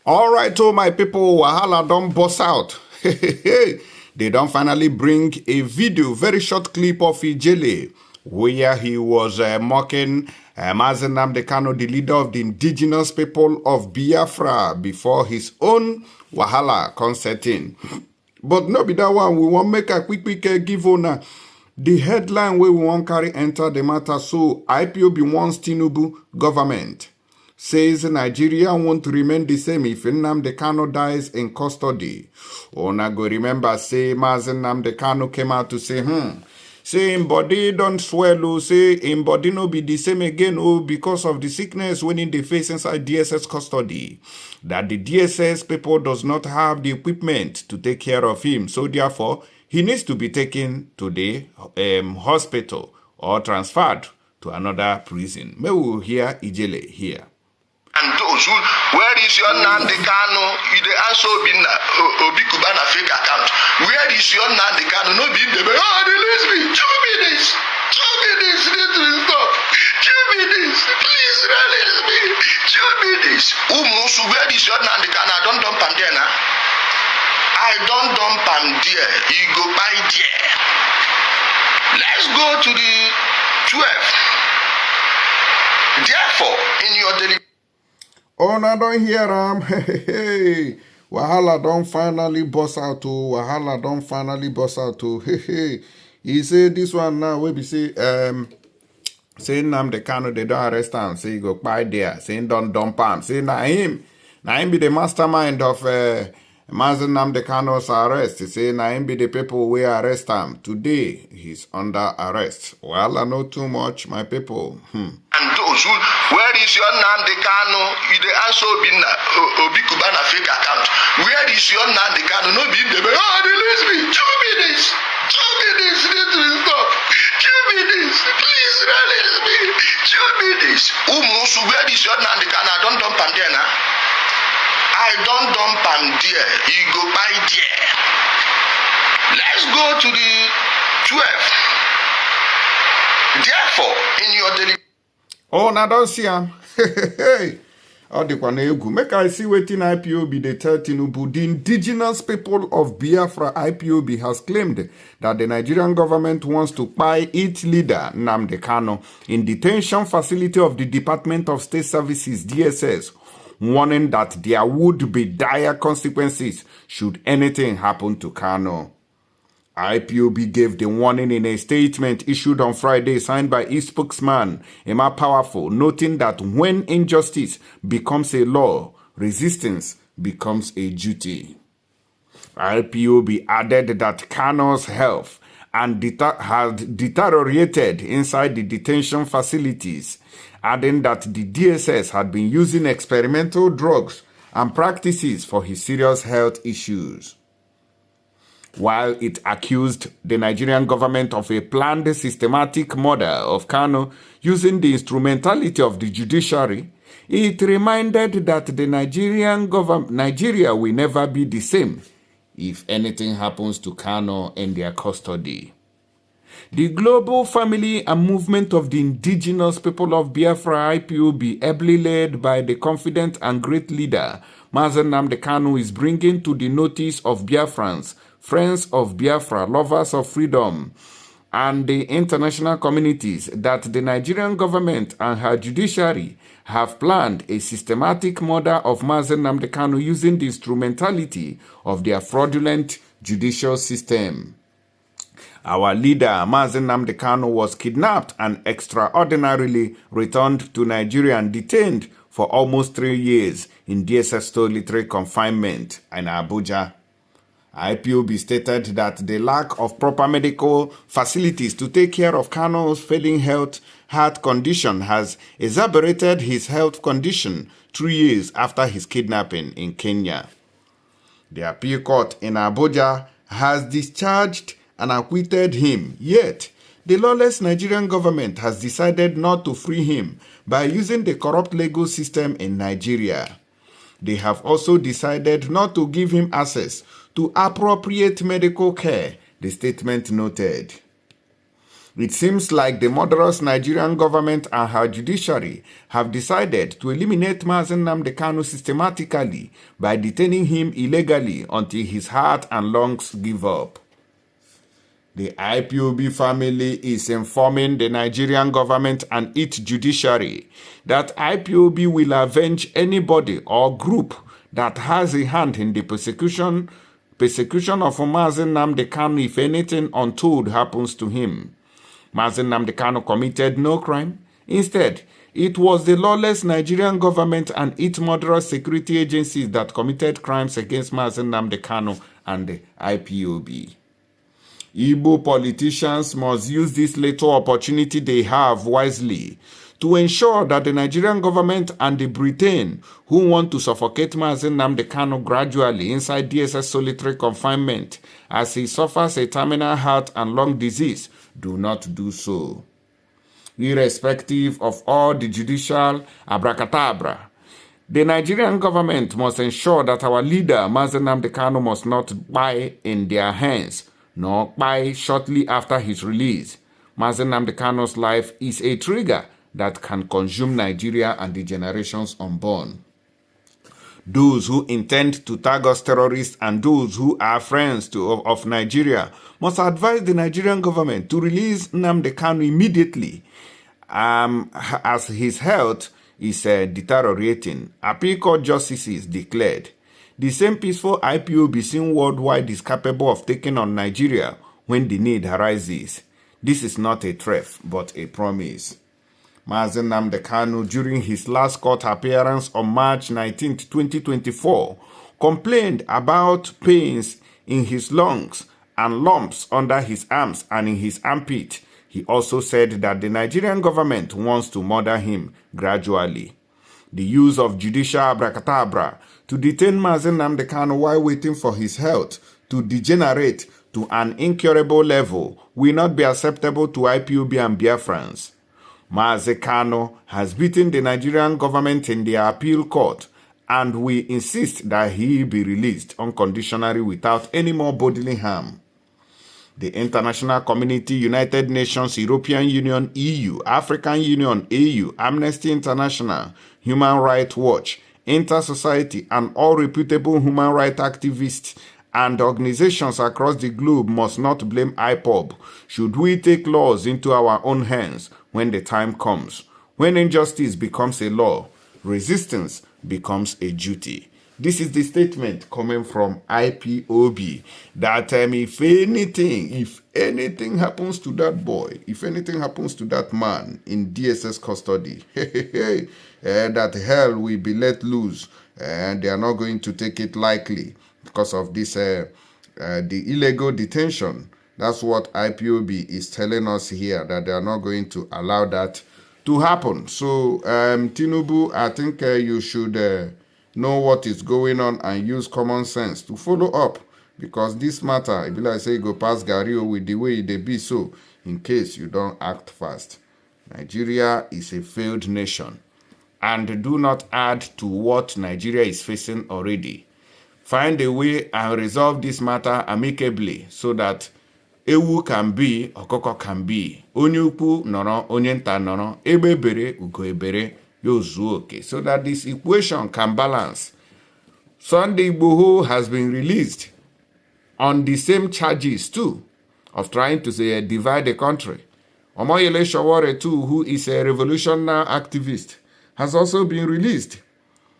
All right, oh my people, wahala don't bust out. They don't finally bring a video, very short clip of Ijele, where he was mocking Mazi Nnamdi Kanu, the leader of the indigenous people of Biafra, before his own wahala concerting. But no be that one. We want make a quick give on the headline where we want carry enter the matter. So IPOB wants Tinubu government. Says Nigeria won't remain the same if Nnamdi Kanu dies in custody. Ona go remember say Mazi Nnamdi Kanu came out to say, say him body don't swell, say him body no be the same again, because of the sickness when in the face inside DSS custody. That the DSS people does not have the equipment to take care of him. So therefore, he needs to be taken to the hospital or transferred to another prison. May we hear Ijele here. And those who, where is your Nnamdi Kanu? You answer Obi Kubana fake account. Where is your Nnamdi Kanu? No be there. Oh, release me. 2 minutes. 2 minutes. This will stop. 2 minutes. Please release me. 2 minutes. Where is your Nnamdi Kanu? I don't dump him there now. I don't dump him there. He go by there. Let's go to the 12th. Therefore, in your delivery. Oh, now don't hear hey. Wahala don't finally bust out to Wahala don't finally bust out to hey. He said this one now where we say saying Nnamdi Kanu they don't arrest him, say he go by there, saying don't dump him, say na him be the mastermind of Mazi Nnamdi Kanu's arrest. He say na him be the people we arrest him. Today he's under arrest. Well, I know too much, my people. And those who, where is your Nnamdi Kanu? You answer Obi Kubana fake account. Where is your Nnamdi Kanu? No be there. Oh, release me. 2 minutes. 2 minutes. This will stop. 2 minutes. Please release me. 2 minutes. Where is your Nnamdi Kanu? I don't dump him there now. I don't dump him there. He go by there. Let's go to the 12th. Therefore, in your delivery. Oh, now don't see him. Hey. Oh, the one egu. Make I see waiting IPOB they tell Tinubu. The indigenous people of Biafra IPOB has claimed that the Nigerian government wants to buy its leader, Nnamdi Kanu, in detention facility of the Department of State Services, DSS, warning that there would be dire consequences should anything happen to Kanu. IPOB gave the warning in a statement issued on Friday signed by its spokesman, Emma Powerful, noting that when injustice becomes a law, resistance becomes a duty. IPOB added that Kanu's health had deteriorated inside the detention facilities, adding that the DSS had been using experimental drugs and practices for his serious health issues. While it accused the Nigerian government of a planned systematic murder of Kanu using the instrumentality of the judiciary, it reminded that the Nigeria will never be the same if anything happens to Kanu in their custody. The global family and movement of the indigenous people of Biafra IPOB, ably led by the confident and great leader Mazi Nnamdi Kanu, is bringing to the notice of Biafrans, friends of Biafra, lovers of freedom, and the international communities that the Nigerian government and her judiciary have planned a systematic murder of Mazi Nnamdi Kanu using the instrumentality of their fraudulent judicial system. Our leader, Mazi Nnamdi Kanu, was kidnapped and extraordinarily returned to Nigeria and detained for almost 3 years in DSS solitary confinement in Abuja. IPOB stated that the lack of proper medical facilities to take care of Kanu's failing heart condition has exacerbated his health condition 3 years after his kidnapping in Kenya. The appeal court in Abuja has discharged and acquitted him, yet the lawless Nigerian government has decided not to free him by using the corrupt legal system in Nigeria. They have also decided not to give him access to appropriate medical care, the statement noted. It seems like the murderous Nigerian government and her judiciary have decided to eliminate Mazi Nnamdi Kanu systematically by detaining him illegally until his heart and lungs give up. The IPOB family is informing the Nigerian government and its judiciary that IPOB will avenge anybody or group that has a hand in the persecution of Mazi Nnamdi Kanu if anything untold happens to him. Mazi Nnamdi Kanu committed no crime. Instead, it was the lawless Nigerian government and its murderous security agencies that committed crimes against Mazi Nnamdi Kanu and the IPOB. Igbo politicians must use this little opportunity they have wisely to ensure that the Nigerian government and the Britain who want to suffocate Mazi Nnamdi Kanu gradually inside DSS solitary confinement as he suffers a terminal heart and lung disease do not do so. Irrespective of all the judicial abracadabra, the Nigerian government must ensure that our leader Mazi Nnamdi Kanu must not die in their hands, nor die shortly after his release. Mazi Nnamdi Kanu's life is a trigger that can consume Nigeria and the generations unborn. Those who intend to tag us terrorists and those who are friends of Nigeria must advise the Nigerian government to release Nnamdi Kanu immediately as his health is deteriorating. Appeal court justices declared the same peaceful IPOB seen worldwide is capable of taking on Nigeria when the need arises. This is not a threat, but a promise. Mazi Nnamdi Kanu, during his last court appearance on March 19, 2024, complained about pains in his lungs and lumps under his arms and in his armpit. He also said that the Nigerian government wants to murder him gradually. The use of judicial abracadabra to detain Mazi Nnamdi Kanu while waiting for his health to degenerate to an incurable level will not be acceptable to IPOB and Biafrans. Mazi Kanu has beaten the Nigerian government in the appeal court, and we insist that he be released unconditionally without any more bodily harm. The international community, United Nations, European Union, EU, African Union, AU, Amnesty International, Human Rights Watch, Inter-Society, and all reputable human rights activists and organizations across the globe must not blame IPOB should we take laws into our own hands when the time comes. When injustice becomes a law, resistance becomes a duty. This is the statement coming from IPOB that if anything happens to that boy, if anything happens to that man in DSS custody, that hell will be let loose, and they are not going to take it lightly because of this, the illegal detention. That's what IPOB is telling us here, that they are not going to allow that to happen. So, Tinubu, I think you should know what is going on and use common sense to follow up, because this matter, it be like say go pass Gario with the way they be, so in case you don't act fast. Nigeria is a failed nation, and do not add to what Nigeria is facing already. Find a way and resolve this matter amicably so that ewu can be, okoko can be, onye ukwu noro, onye nta noro, ebe bere, ugo ebere, yozuoke, so that this equation can balance. Sunday Igboho has been released on the same charges too, of trying to say divide the country. Omoyele Sowore too, who is a revolutionary activist, has also been released.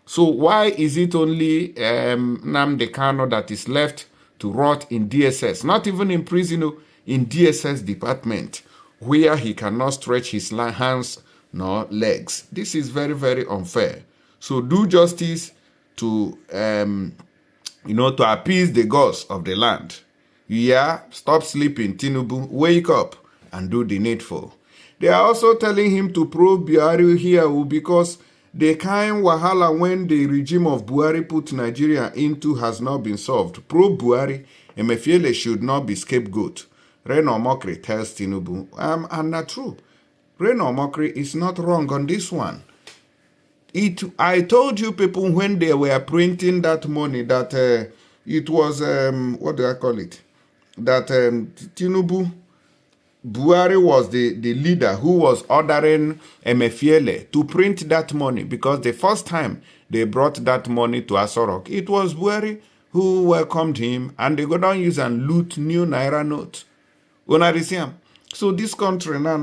So why is it only Nnamdi Kanu that is left to rot in DSS? Not even in prison, in DSS department, where he cannot stretch his hands nor legs. This is very, very unfair. So do justice to, to appease the gods of the land. Yeah, stop sleeping, Tinubu. Wake up and do the needful. They are also telling him to probe Buhari here because the kind wahala when the regime of Buhari put Nigeria into has not been solved. Probe Buhari, Emefiele should not be scapegoat. Reno Mokri tells Tinubu, and not true. Reno Mokri is not wrong on this one. I told you people when they were printing that money that it was, what do I call it? That Tinubu Buhari was the leader who was ordering Emefiele to print that money, because the first time they brought that money to Asorok, it was Buhari who welcomed him, and they go down use and loot new Naira notes. So this country, na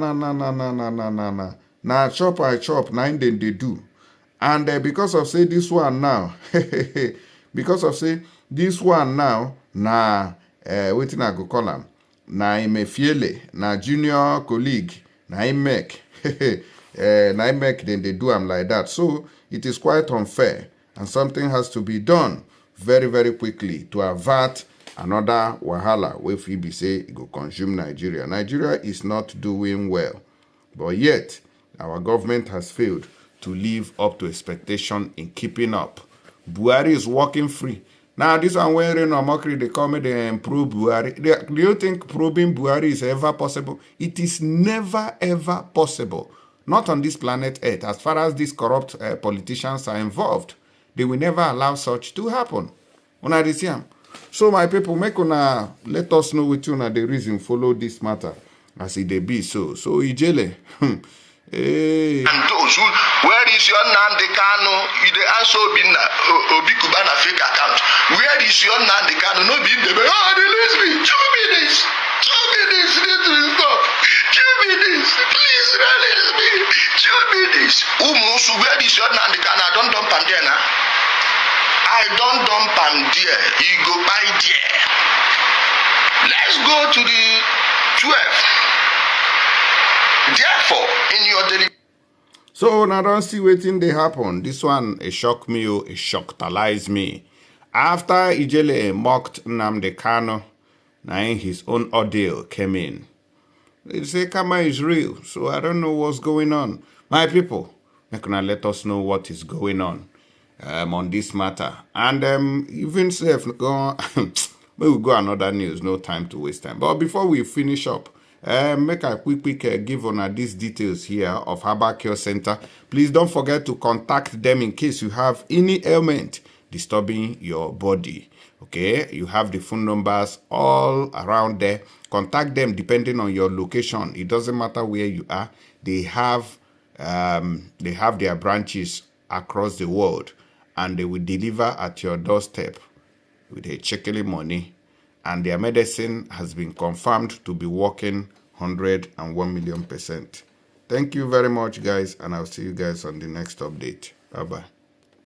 chop I chop, nine then they do. And because of say this one now, because of say this one now, wetin I go call am, na Emefiele, na junior colleague, na him make, na him make then they do am like that. So it is quite unfair, and something has to be done very, very quickly to avert another wahala wey fit be say e go consume Nigeria. Nigeria is not doing well, but yet our government has failed to live up to expectation in keeping up. Buhari is walking free. Now, this one wearing a mockery, they call me the improve Buhari. Do you think probing Buhari is ever possible? It is never, ever possible. Not on this planet Earth. As far as these corrupt politicians are involved, they will never allow such to happen. So, my people, make una let us know which one are the reason follow this matter as it dey be. So Ijele, hey. And those who, where is your Nnamdi Kanu? You the answer Obi Kubana fake account. Where is your Nnamdi Kanu? No be the release me. 2 minutes. 2 minutes. Need to stop. 2 minutes. Please release me. 2 minutes. Umusu, where is your Nnamdi Kanu? I don't dump am there now. I don't dump am there. You go buy there. Let's go to the 12. Therefore, in your daily. So now don't see waiting they happen. This one it shocked me, it shocked me. After Ijele mocked Nnamdi Kanu, now his own ordeal came in. They say karma is real, so I don't know what's going on. My people, you can let us know what is going on this matter. And even if go, we will go another news, no time to waste time. But before we finish up, make a quick give on these details here of Herbal Cure Center. Please don't forget to contact them in case you have any ailment disturbing your body. Okay, you have the phone numbers all around there. Contact them depending on your location. It doesn't matter where you are. They have their branches across the world, and they will deliver at your doorstep with a checkly money. And their medicine has been confirmed to be working 101,000,000%. Thank you very much, guys, and I'll see you guys on the next update. Bye-bye.